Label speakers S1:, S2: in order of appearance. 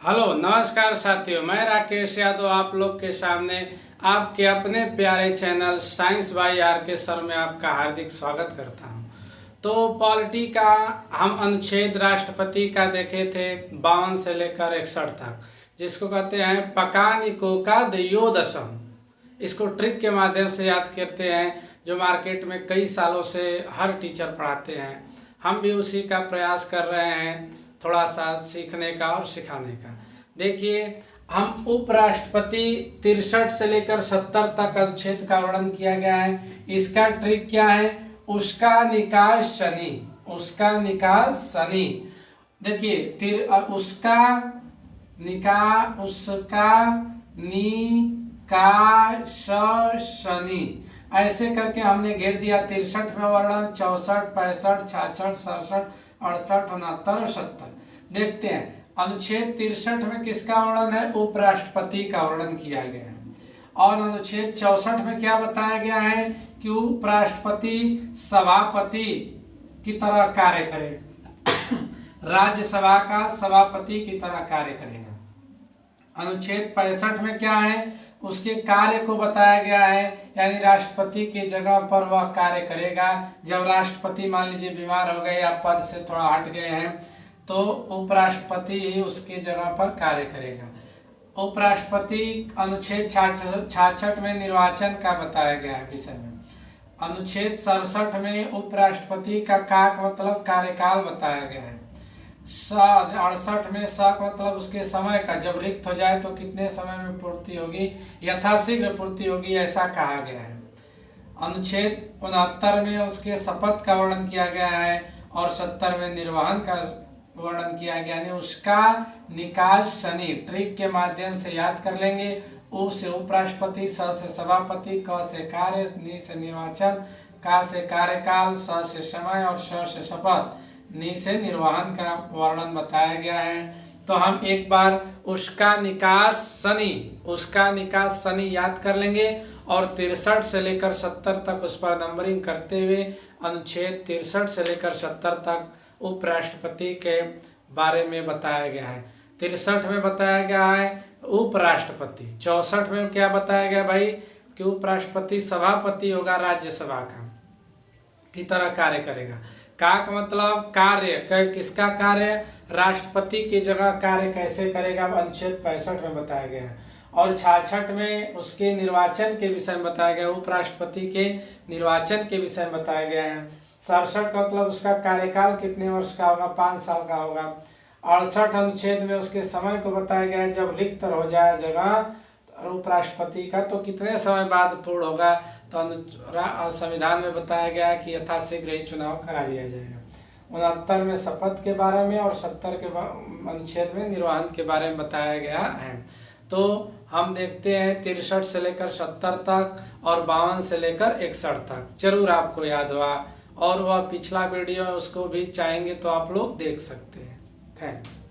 S1: Hello नमस्कार साथियों, मैं राकेश यादव आप लोग के सामने आपके अपने प्यारे चैनल साइंस बाय आर के सर में आपका हार्दिक स्वागत करता हूं। तो पॉलिटी का हम अनुच्छेद राष्ट्रपति का देखे थे 52 से लेकर 61 तक, जिसको कहते हैं पकानिको का द्वयोदशम। इसको ट्रिक के माध्यम से याद करते हैं, जो मार्केट में कई सालों से हर टीचर पढ़ाते हैं। हम भी उसी का प्रयास कर रहे हैं, थोड़ा सा सीखने का और सिखाने का। देखिए, हम उपराष्ट्रपति 63 से लेकर 70 तक अनुच्छेद का वर्णन किया गया है। इसका ट्रिक क्या है? उसका निकास शनि, उसका निकास शनि। देखिए उसका निकास शनि, ऐसे करके हमने घेर दिया। 63 में वर्णन, 64, 65, 66, 67, 68, 69 और 70। देखते हैं अनुच्छेद 63 में किसका वर्णन है? उपराष्ट्रपति का वर्णन किया गया है। और अनुच्छेद 64 में क्या बताया गया है? कि उपराष्ट्रपति सभापति की तरह कार्य करेगा, राज्यसभा का सभापति की तरह कार्य करेगा। अनुच्छेद 65 में क्या है? उसके कार्य को बताया गया है, यानी राष्ट्रपति की जगह पर वह कार्य करेगा। जब राष्ट्रपति मान लीजिए बीमार हो गए या पद से थोड़ा हट गए हैं, तो उपराष्ट्रपति ही उसकी जगह पर कार्य करेगा। उपराष्ट्रपति अनुच्छेद 66 में निर्वाचन का बताया गया है विषय में। अनुच्छेद 67 में उपराष्ट्रपति का काक मतलब कार्यकाल बताया गया है। 68 में सा मतलब उसके समय का, जब रिक्त हो जाए तो कितने समय में पूर्ति होगी, यथाशीघ्र पूर्ति होगी, ऐसा कहा गया है। अनुच्छेद 69 में उसके शपथ का वर्णन किया गया है और 70 में निर्वहन का वर्णन किया गया, यानी उसका निकास शनि। ट्रिक के माध्यम से याद कर लेंगे। उ से उपराष्ट्रपति, स से सभापति, क से कार्य, नि से निर्वाचन, का से कार्यकाल, स से समय और श से शपथ, नि से निर्वहन का वर्णन बताया गया है। तो हम एक बार उसका निकास शनि याद कर लेंगे और 63 से लेकर 70 तक उस पर नंबरिंग करते हुए अनुच्छेद 63 से लेकर 70 तक उपराष्ट्रपति के बारे में बताया गया है। 63 में बताया गया है उपराष्ट्रपति। 64 में क्या बताया गया भाई? कि उपराष्ट्रपति सभापति होगा, राज्यसभा का की तरह कार्य करेगा। काक मतलब कार्य, किसका कार्य? राष्ट्रपति की जगह कार्य कैसे करेगा, अनुच्छेद 65 में बताया गया है। और 66 में उसके निर्वाचन के विषय में बताया गया, उपराष्ट्रपति के निर्वाचन के विषय में बताया गया है। 67 का मतलब उसका कार्यकाल कितने वर्ष का होगा? 5 साल का होगा। 68 अनुच्छेद में उसके समय को बताया गया है, जब रिक्त हो जाए जगह उपराष्ट्रपति का तो कितने समय बाद पूर्ण होगा। तो संविधान में बताया गया है कि यथाशीघ्र ही चुनाव करा लिया जाएगा। 69 में शपथ के बारे में और 70 के अनुच्छेद में निर्वहन के बारे में बताया गया है। तो हम देखते हैं 63 से लेकर 70 तक और 52 से लेकर 61 तक। जरूर आपको याद हुआ, और वह पिछला वीडियो है उसको भी चाहेंगे तो आप लोग देख सकते हैं। थैंक्स।